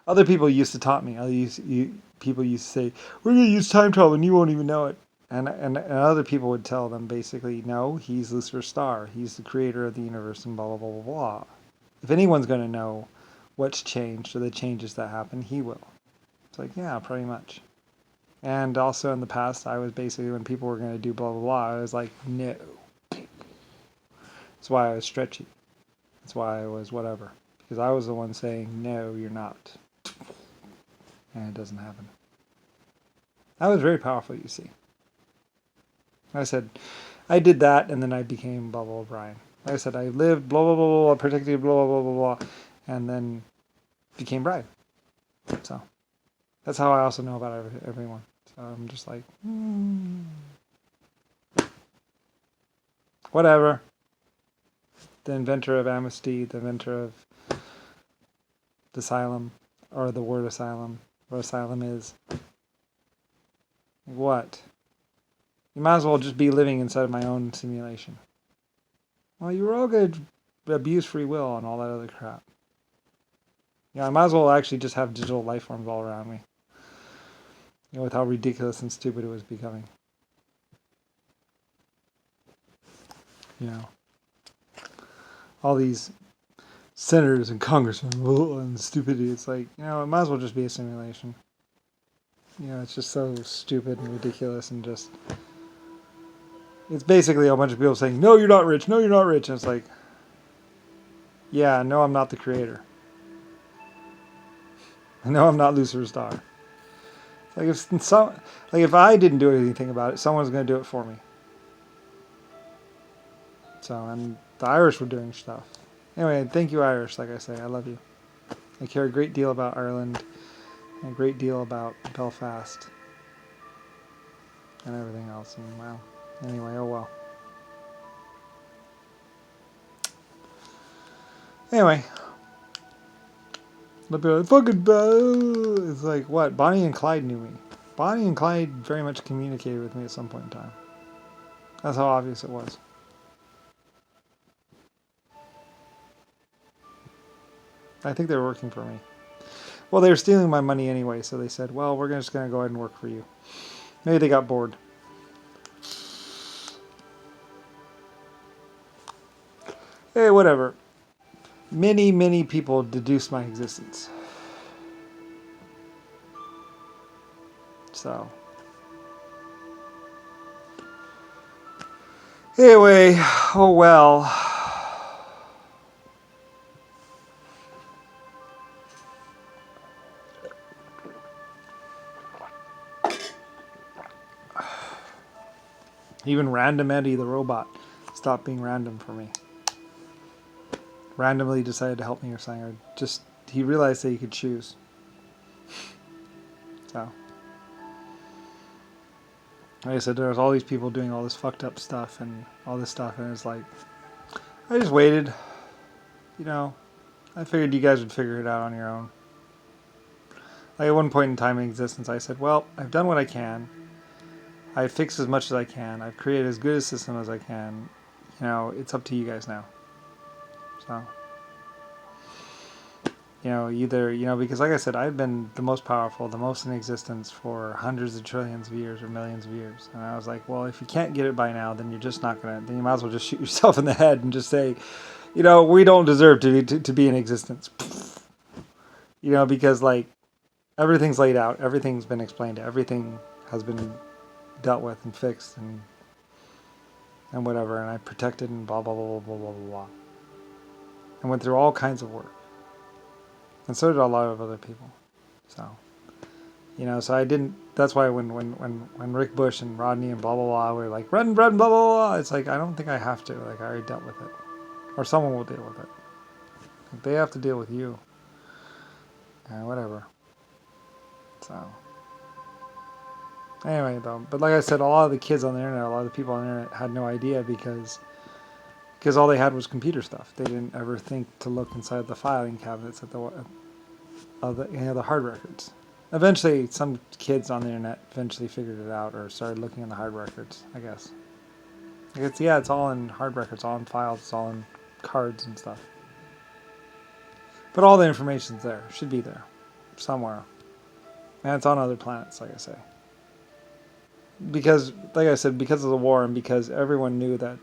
Other people used to taunt me. People used to say, "We're gonna use time travel, and you won't even know it." And other people would tell them basically, "No, he's Lucifer Star. He's the creator of the universe, and blah blah blah blah blah. If anyone's gonna know what's changed or the changes that happen, he will." It's like, yeah, pretty much. And also in the past, I was basically when people were gonna do blah blah blah, I was like, no. That's why I was stretchy. That's why I was whatever. Because I was the one saying, no, you're not. And it doesn't happen. I was very powerful, you see. I said, I did that, and then I became blah, blah, blah, Brian. Like I said, I lived, blah, blah, blah, blah, protected, blah, blah, blah, blah, blah, and then became Brian. So, that's how I also know about everyone. So I'm just like, whatever. The inventor of Amnesty, the inventor of the asylum, or the word asylum, what asylum is. What? You might as well just be living inside of my own simulation. Well, you were all going to abuse free will and all that other crap. Yeah, I might as well actually just have digital life forms all around me. You know, with how ridiculous and stupid it was becoming. You know, all these senators and congressmen and stupidity. It's like, you know, it might as well just be a simulation. You know, it's just so stupid and ridiculous and just... It's basically a bunch of people saying, no, you're not rich, no, you're not rich. And it's like, yeah, no, I'm not the creator. No, I'm not Lucifer Star. Like if I didn't do anything about it, someone's going to do it for me. So, and the Irish were doing stuff. Anyway, thank you, Irish. Like I say, I love you. I care a great deal about Ireland, and a great deal about Belfast, and everything else. And well, anyway, oh well. Anyway, fucking. It's like what? Bonnie and Clyde knew me. Bonnie and Clyde very much communicated with me at some point in time. That's how obvious it was. I think they were working for me. Well, they were stealing my money anyway, so they said, well, we're just going to go ahead and work for you. Maybe they got bored. Hey, whatever. Many, many people deduce my existence. So. Anyway, oh well. Even Random Eddie the robot stopped being random for me. Randomly decided to help me or something. Or just, he realized that he could choose. So. Like I said, there was all these people doing all this fucked up stuff and all this stuff, and it's like, I just waited. You know, I figured you guys would figure it out on your own. Like at one point in time in existence, I said, well, I've done what I can. I've fixed as much as I can. I've created as good a system as I can. You know, it's up to you guys now. So, you know, either, you know, because like I said, I've been the most powerful, the most in existence for hundreds of trillions of years or millions of years. And I was like, well, if you can't get it by now, then you're just not going to, then you might as well just shoot yourself in the head and just say, you know, we don't deserve to be in existence. You know, because like everything's laid out, everything's been explained, everything has been dealt with and fixed and whatever, and I protected and blah blah blah blah blah blah blah, and went through all kinds of work, and so did a lot of other people. So, you know, so I didn't. That's why when Rick Bush and Rodney and blah blah blah were like run blah blah blah, it's like I don't think I have to. Like I already dealt with it, or someone will deal with it. Like, they have to deal with you. Whatever. So. Anyway, though, but like I said, a lot of the kids on the internet, a lot of the people on the internet had no idea because all they had was computer stuff. They didn't ever think to look inside the filing cabinets at the hard records. Eventually, some kids on the internet eventually figured it out or started looking in the hard records, I guess. It's all in hard records, all in files, it's all in cards and stuff. But all the information's there, should be there. somewhere. And it's on other planets, like I say. Because, like I said, because of the war and because everyone knew that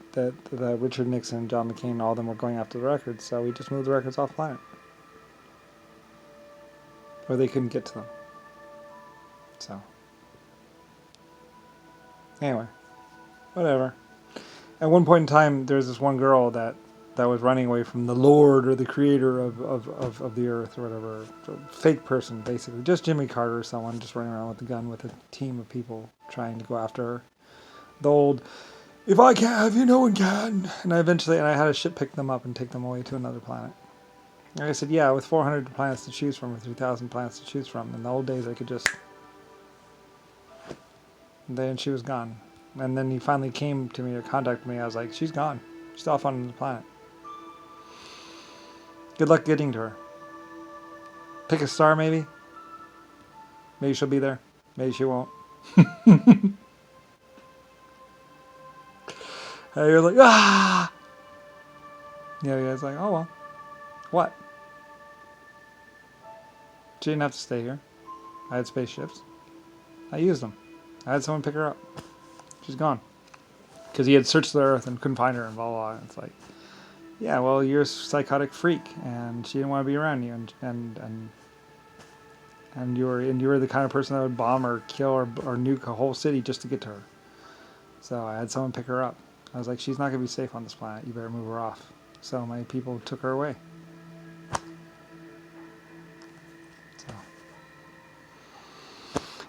Richard Nixon and John McCain, all of them were going after the records, so we just moved the records off planet. Or they couldn't get to them. So. Anyway. Whatever. At one point in time, there was this one girl that was running away from the Lord or the creator of the earth or whatever. A fake person, basically. Just Jimmy Carter or someone just running around with a gun with a team of people trying to go after her. The old, if I can't have you, no one can. And I had to ship pick them up and take them away to another planet. Like I said, yeah, with 400 planets to choose from, or 3,000 planets to choose from. In the old days, I could just... And then she was gone. And then he finally came to me to contact me. I was like, she's gone. She's off on the planet. Good luck getting to her. Pick a star, maybe. Maybe she'll be there. Maybe she won't. And you're like, ah! Yeah, you guys like, oh well. What? She didn't have to stay here. I had spaceships. I used them. I had someone pick her up. She's gone. Because he had searched the earth and couldn't find her and blah, blah, blah. And it's like, yeah, well, you're a psychotic freak and she didn't want to be around you and you were the kind of person that would bomb or kill or nuke a whole city just to get to her. So I had someone pick her up. I was like, she's not going to be safe on this planet. You better move her off. So my people took her away. So.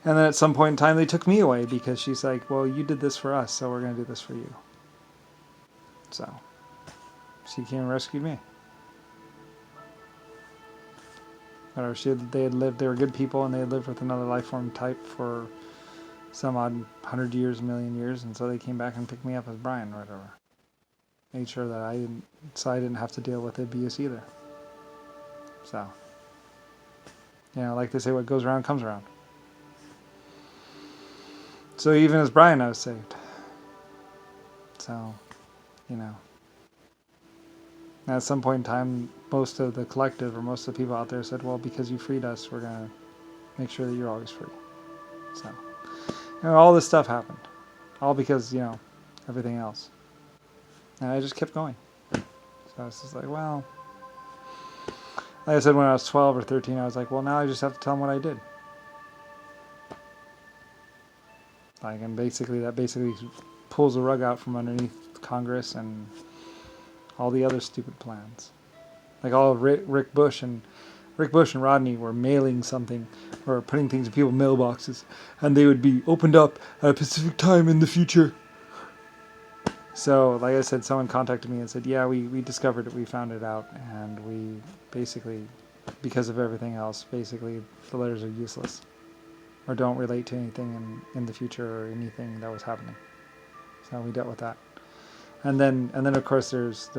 And then at some point in time, they took me away because she's like, well, you did this for us, so we're going to do this for you. So she came and rescued me. Whatever, they were good people, and they had lived with another life form type for some odd 100 years, a million years, and so they came back and picked me up as Brian or whatever. Made sure that I didn't have to deal with abuse either. So, like they say, what goes around comes around. So even as Brian, I was saved. So, at some point in time, most of the collective or most of the people out there said, well, because you freed us, we're going to make sure that you're always free. So, all this stuff happened. All because, everything else. And I just kept going. So I was just like, well, like I said, when I was 12 or 13, I was like, well, now I just have to tell them what I did. And that basically pulls the rug out from underneath Congress and all the other stupid plans. Like all of Rick Bush and Rodney were mailing something or putting things in people's mailboxes, and they would be opened up at a specific time in the future. So, like I said, someone contacted me and said, yeah, we discovered it, we found it out, and we basically, because of everything else, basically the letters are useless. Or don't relate to anything in the future or anything that was happening. So we dealt with that. And then of course there's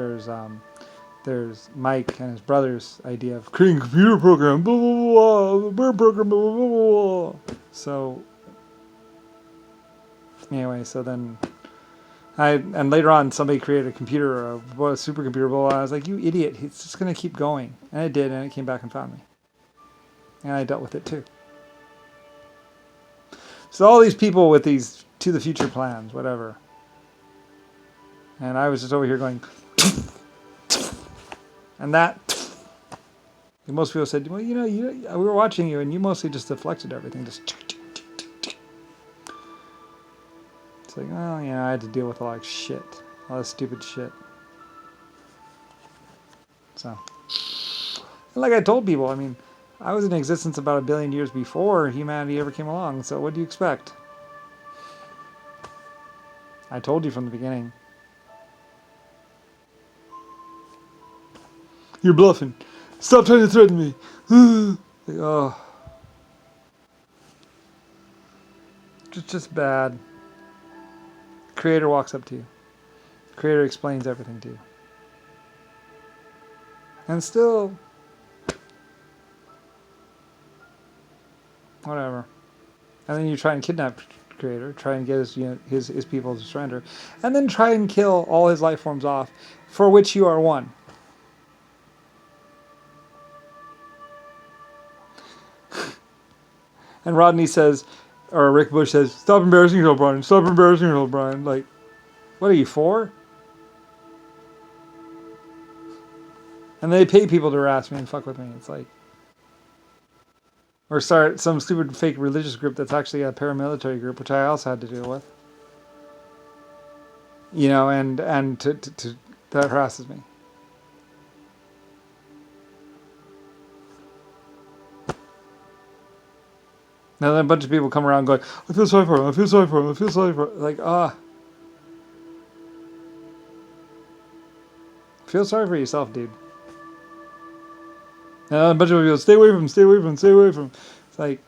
Mike and his brother's idea of creating a computer program, blah blah blah, bird program, blah blah blah. So anyway, so then and later on somebody created a computer, a supercomputer, blah, blah. I was like, you idiot! It's just gonna keep going, and it did, and it came back and found me, and I dealt with it too. So all these people with these to the future plans, whatever. And I was just over here going, and that, and most people said, well, we were watching you, and you mostly just deflected everything. Just, it's like, well, I had to deal with a lot of shit, a lot of stupid shit. So, and like I told people, I was in existence about 1 billion years before humanity ever came along, so what do you expect? I told you from the beginning. You're bluffing. Stop trying to threaten me. Like, oh. Just bad. Creator walks up to you. Creator explains everything to you. And still... whatever. And then you try and kidnap Creator, try and get his people to surrender, and then try and kill all his life forms off, for which you are one. And Rodney says, or Rick Bush says, "Stop embarrassing yourself, Brian. Stop embarrassing yourself, Brian." Like, what are you for? And they pay people to harass me and fuck with me. It's like, or start some stupid fake religious group that's actually a paramilitary group, which I also had to deal with. You know, and that harasses me. Now then a bunch of people come around going, "I feel sorry for him. I feel sorry for him. I feel sorry for him." Like, feel sorry for yourself, dude. And a bunch of people, stay away from him, stay away from him, stay away from him. It's like,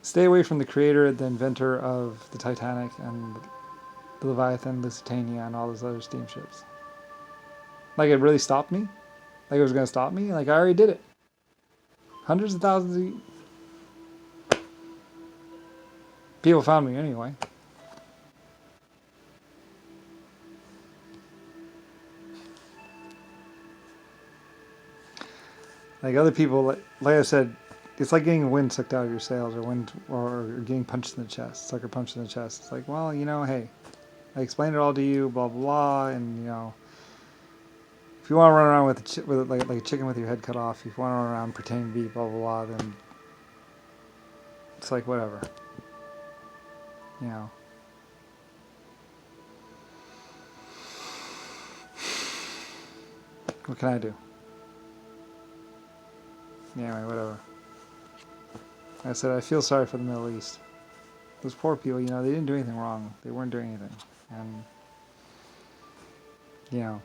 stay away from the creator, the inventor of the Titanic and the Leviathan, Lusitania, and all those other steamships. Like, it really stopped me? Like, it was going to stop me? Like, I already did it. Hundreds of thousands of people found me anyway. Like, other people, like I said, it's like getting wind sucked out of your sails, or getting punched in the chest, sucker punched in the chest. It's like, well, you know, hey, I explained it all to you, blah blah blah, and you know, if you want to run around with like a chicken with your head cut off, if you want to run around pretending to be blah blah blah, then it's like whatever, you know. What can I do? Yeah, anyway, whatever. I said I feel sorry for the Middle East. Those poor people, you know, they didn't do anything wrong. They weren't doing anything, and you know.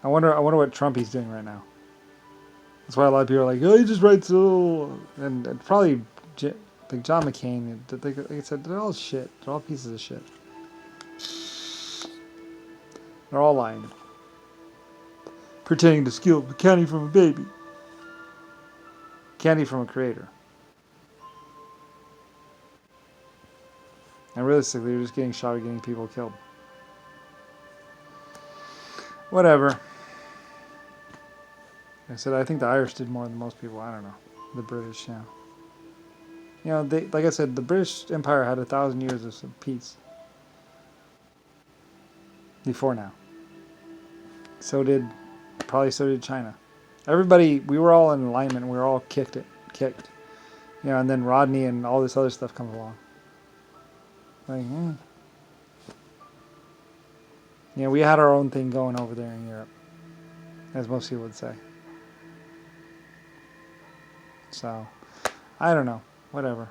I wonder what Trumpy's doing right now. That's why a lot of people are like, "Oh, he just writes little," and probably like John McCain. Like I said, they're all shit. They're all pieces of shit. They're all lying, pretending to steal candy from a baby, candy from a creator, and realistically, they're just getting shot or getting people killed. Whatever. I said I think the Irish did more than most people. I don't know. The British, yeah. You know, they, like I said, the British Empire had 1,000 years of peace before now. So did China. Everybody, we were all in alignment. We were all kicked. You know, and then Rodney and all this other stuff comes along. Like, you know, we had our own thing going over there in Europe, as most people would say. So, I don't know. Whatever.